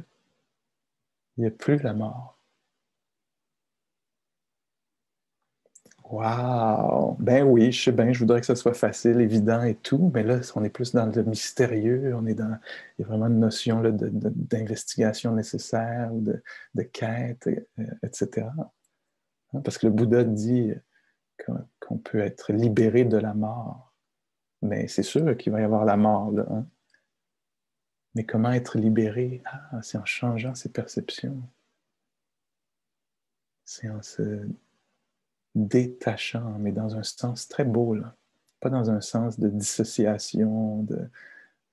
il n'y a plus la mort. Wow! Ben oui, je sais bien, je voudrais que ça soit facile, évident et tout, mais là, on est plus dans le mystérieux, il y a vraiment une notion là, d'investigation nécessaire, ou de quête, etc. Parce que le Bouddha dit qu'on peut être libéré de la mort, mais c'est sûr qu'il va y avoir la mort, là, hein? Mais comment être libéré? Ah, c'est en changeant ses perceptions. C'est en se détachant, mais dans un sens très beau, là. Pas dans un sens de dissociation, de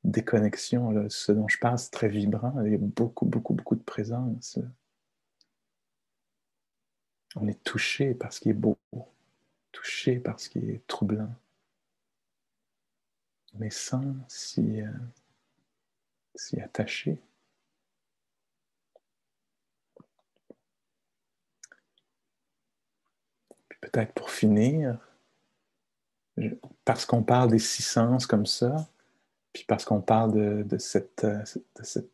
déconnexion. Là. Ce dont je parle, c'est très vibrant. Il y a beaucoup, beaucoup, beaucoup de présence. Là. On est touché par ce qui est beau, touché par ce qui est troublant, mais sans s'y attacher. Puis peut-être pour finir, parce qu'on parle des six sens comme ça, puis parce qu'on parle de cette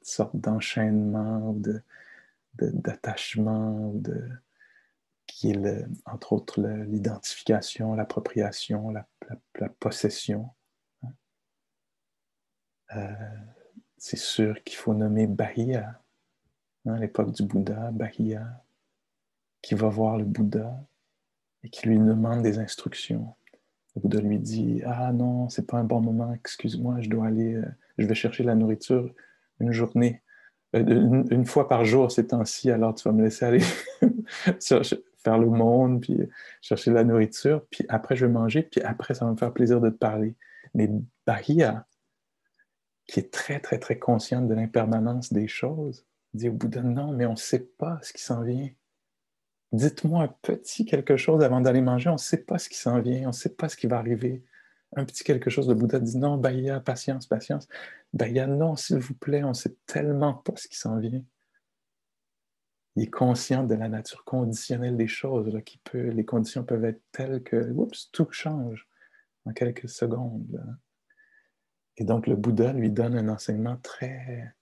sorte d'enchaînement, d'attachement, qui est, entre autres, l'identification, l'appropriation, la possession. C'est sûr qu'il faut nommer Bahiya, hein, à l'époque du Bouddha, Bahiya, qui va voir le Bouddha et qui lui demande des instructions. Le Bouddha lui dit, ah non, c'est pas un bon moment, excuse-moi, je dois aller, je vais chercher la nourriture une journée, une fois par jour ces temps-ci, alors tu vas me laisser aller faire le monde, puis chercher la nourriture, puis après je vais manger, puis après ça va me faire plaisir de te parler. Mais Bahiya, qui est très, très, très consciente de l'impermanence des choses, dit au Bouddha, non, mais on ne sait pas ce qui s'en vient. Dites-moi un petit quelque chose avant d'aller manger, on ne sait pas ce qui s'en vient, on ne sait pas ce qui va arriver. Un petit quelque chose, le Bouddha dit, non, Bahiya, patience, patience. Bahiya, non, s'il vous plaît, on ne sait tellement pas ce qui s'en vient. Il est conscient de la nature conditionnelle des choses, là, les conditions peuvent être telles que, oups, tout change en quelques secondes. Là. Et donc, le Bouddha lui donne un enseignement très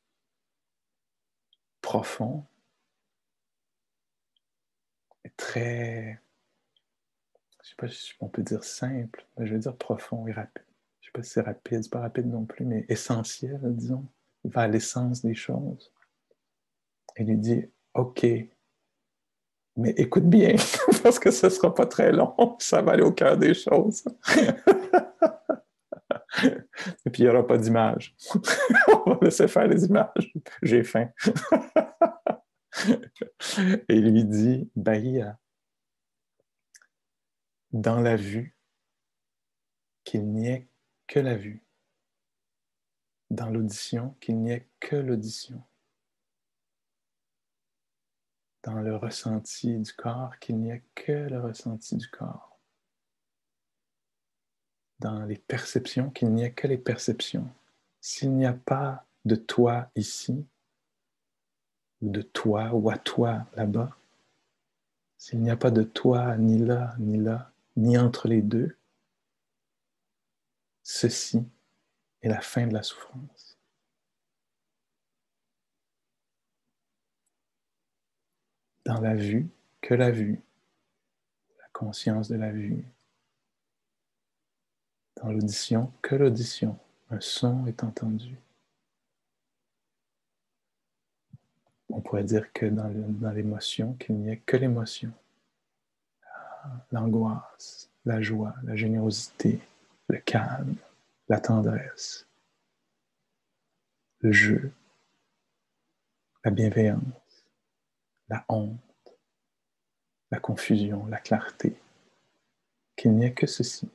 profond, très, je ne sais pas si on peut dire simple, mais je veux dire profond et rapide. Je ne sais pas si c'est rapide, c'est pas rapide non plus, mais essentiel, disons. Il va à l'essence des choses. Et lui dit, OK, mais écoute bien, parce que ce ne sera pas très long, ça va aller au cœur des choses. Et puis, il n'y aura pas d'image. On va laisser faire les images. J'ai faim. Et il lui dit, Bahia, dans la vue, qu'il n'y ait que la vue. Dans l'audition, qu'il n'y ait que l'audition. Dans le ressenti du corps, qu'il n'y ait que le ressenti du corps. Dans les perceptions, qu'il n'y ait que les perceptions. S'il n'y a pas de toi ici, de toi ou à toi là-bas, s'il n'y a pas de toi ni là, ni entre les deux, ceci est la fin de la souffrance. Dans la vue, que la vue, la conscience de la vue. Dans l'audition, que l'audition, un son est entendu. On pourrait dire que dans l'émotion, qu'il n'y ait que l'émotion. L'angoisse, la joie, la générosité, le calme, la tendresse, le jeu, la bienveillance, la honte, la confusion, la clarté, qu'il n'y ait que ceci.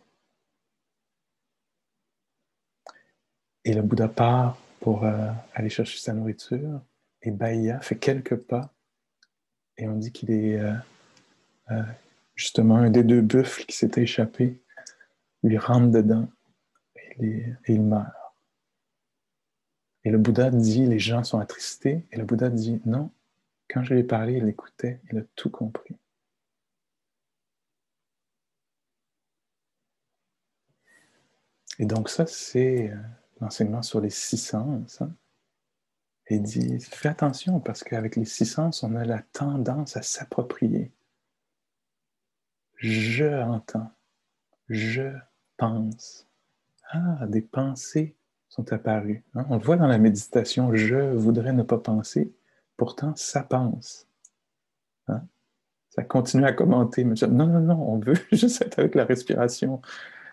Et le Bouddha part pour aller chercher sa nourriture, et Baya fait quelques pas, et on dit qu'il est justement un des deux buffles qui s'était échappé, lui rentre dedans, et il meurt. Et le Bouddha dit, les gens sont attristés, et le Bouddha dit, non, quand je lui ai parlé, il écoutait, il a tout compris. Et donc ça, c'est l'enseignement sur les six sens. Hein? Et il dit, fais attention, parce qu'avec les six sens, on a la tendance à s'approprier. Je entends, je pense. Ah, des pensées sont apparues. Hein? On le voit dans la méditation, je voudrais ne pas penser, pourtant ça pense. Hein? Ça continue à commenter. Mais non, non, non, on veut juste être avec la respiration.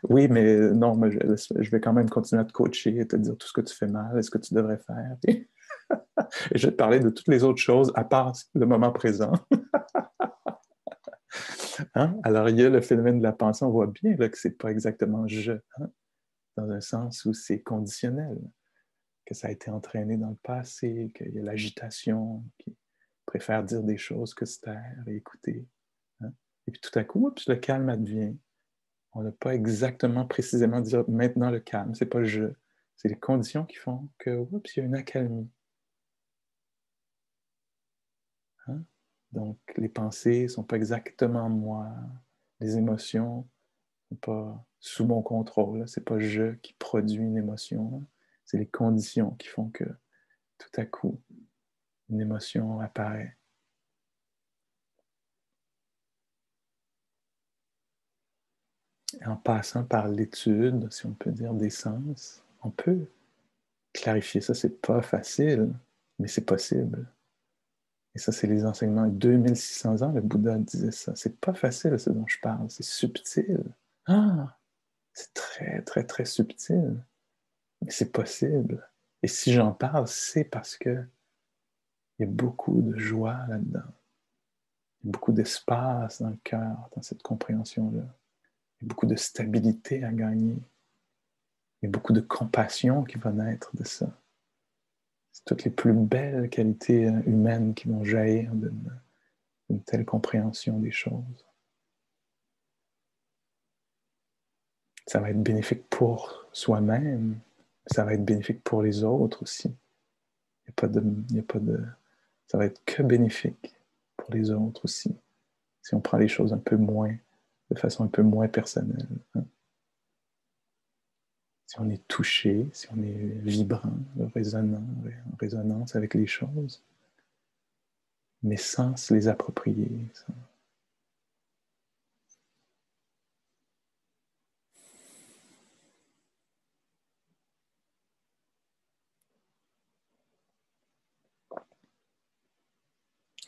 Oui, mais non, mais je vais quand même continuer à te coacher et te dire tout ce que tu fais mal et ce que tu devrais faire. Et je vais te parler de toutes les autres choses à part le moment présent. Hein? Alors, il y a le phénomène de la pensée. On voit bien là, que ce n'est pas exactement je, hein? Dans un sens où c'est conditionnel, que ça a été entraîné dans le passé, qu'il y a l'agitation, qui préfère dire des choses que se taire et écouter. Hein? Et puis tout à coup, oups, le calme advient. On n'a pas exactement précisément dire maintenant le calme, c'est pas je. C'est les conditions qui font que, oups, il y a une accalmie. Hein? Donc, les pensées ne sont pas exactement moi. Les émotions ne sont pas sous mon contrôle. Ce n'est pas je qui produit une émotion. C'est les conditions qui font que tout à coup, une émotion apparaît. Et en passant par l'étude, si on peut dire, des sens, on peut clarifier ça. C'est pas facile, mais c'est possible. Et ça, c'est les enseignements. 2600 ans, le Bouddha disait ça. C'est pas facile, ce dont je parle. C'est subtil. Ah, c'est très, très, très subtil. Mais c'est possible. Et si j'en parle, c'est parce que il y a beaucoup de joie là-dedans. Il y a beaucoup d'espace dans le cœur, dans cette compréhension-là. Il y a beaucoup de stabilité à gagner. Il y a beaucoup de compassion qui va naître de ça. C'est toutes les plus belles qualités humaines qui vont jaillir d'une telle compréhension des choses. Ça va être bénéfique pour soi-même, ça va être bénéfique pour les autres aussi. Il y a pas de, ça va être que bénéfique pour les autres aussi, si on prend les choses un peu moins, de façon un peu moins personnelle. Hein. Si on est touché, si on est vibrant, résonnant, en résonance avec les choses, mais sans se les approprier.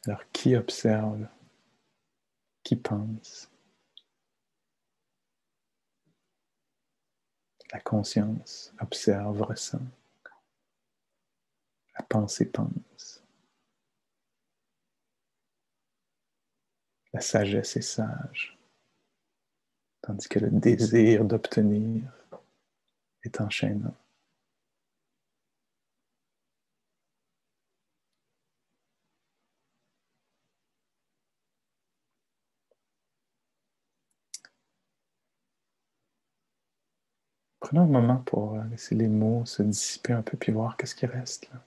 Alors, qui observe? Qui pense? La conscience observe, ressent. La pensée pense. La sagesse est sage, tandis que le désir d'obtenir est enchaînant. Prenons un moment pour laisser les mots se dissiper un peu puis voir qu'est-ce qui reste là.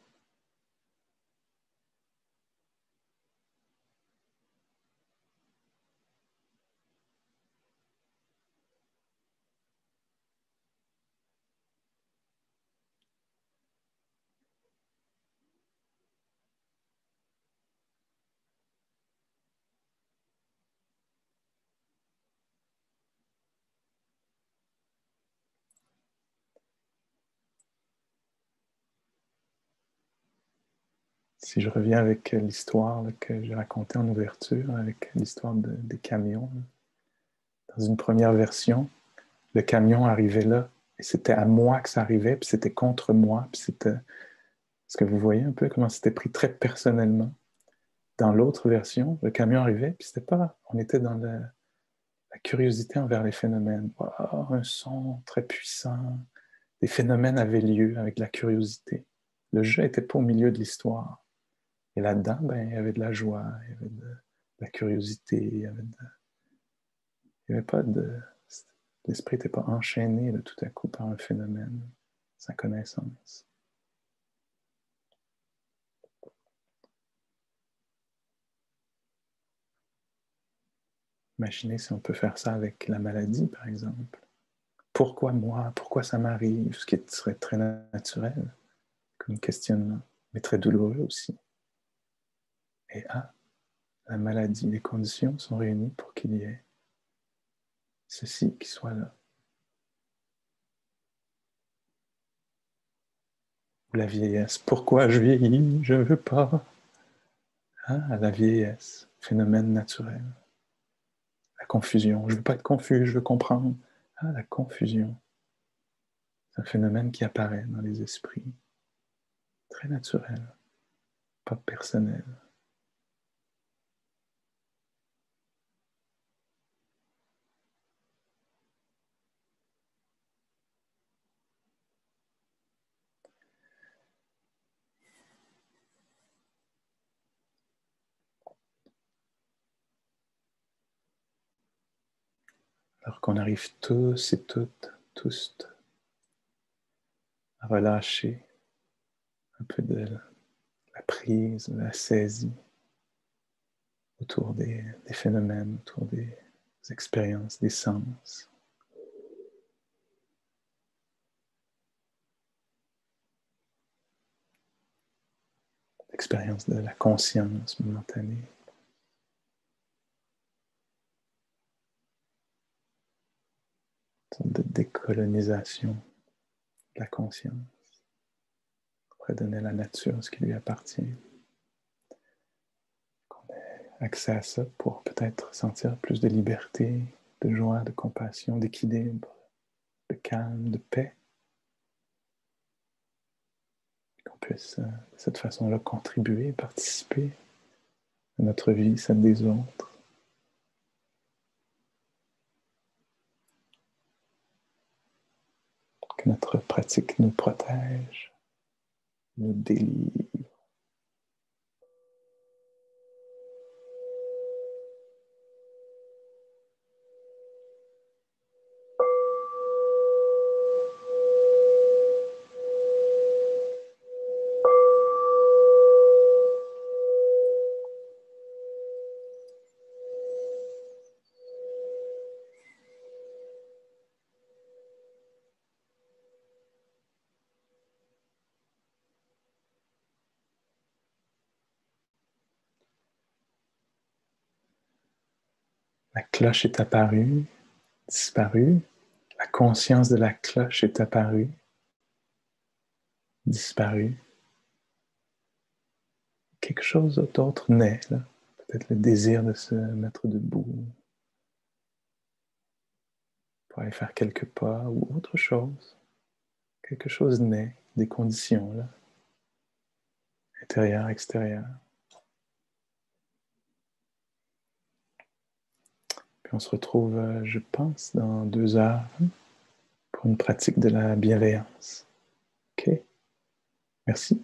Si je reviens avec l'histoire que j'ai racontée en ouverture, avec l'histoire des camions, dans une première version, le camion arrivait là, et c'était à moi que ça arrivait, puis c'était contre moi, puis c'était... Est-ce que vous voyez un peu comment c'était pris très personnellement? Dans l'autre version, le camion arrivait, puis c'était pas... On était dans la curiosité envers les phénomènes. Wow, un son très puissant. Des phénomènes avaient lieu avec de la curiosité. Le jeu n'était pas au milieu de l'histoire. Et là-dedans, ben, il y avait de la joie, il y avait de la curiosité, il y avait pas de... L'esprit n'était pas enchaîné là, tout à coup par un phénomène, sa connaissance. Imaginez si on peut faire ça avec la maladie, par exemple. Pourquoi moi? Pourquoi ça m'arrive? Ce qui serait très naturel comme questionnement, mais très douloureux aussi. Et la maladie, les conditions sont réunies pour qu'il y ait ceci qui soit là. Ou la vieillesse. Pourquoi je vieillis? Je ne veux pas. La vieillesse, phénomène naturel. La confusion. Je ne veux pas être confus, je veux comprendre. La confusion. C'est un phénomène qui apparaît dans les esprits. Très naturel, pas personnel. Alors qu'on arrive tous et toutes, tous, à relâcher un peu de la prise, de la saisie autour des phénomènes, autour des expériences, des sens. L'expérience de la conscience momentanée. Une sorte de décolonisation de la conscience. Redonner à la nature ce qui lui appartient. Qu'on ait accès à ça pour peut-être sentir plus de liberté, de joie, de compassion, d'équilibre, de calme, de paix. Qu'on puisse de cette façon-là contribuer, participer à notre vie, celle des autres. Que notre pratique nous protège, nous délivre. La cloche est apparue, disparue. La conscience de la cloche est apparue, disparue. Quelque chose d'autre naît, là. Peut-être le désir de se mettre debout, pour aller faire quelques pas ou autre chose. Quelque chose naît, des conditions, là. Intérieur, extérieur. Puis on se retrouve, je pense, dans 2 heures pour une pratique de la bienveillance. OK? Merci.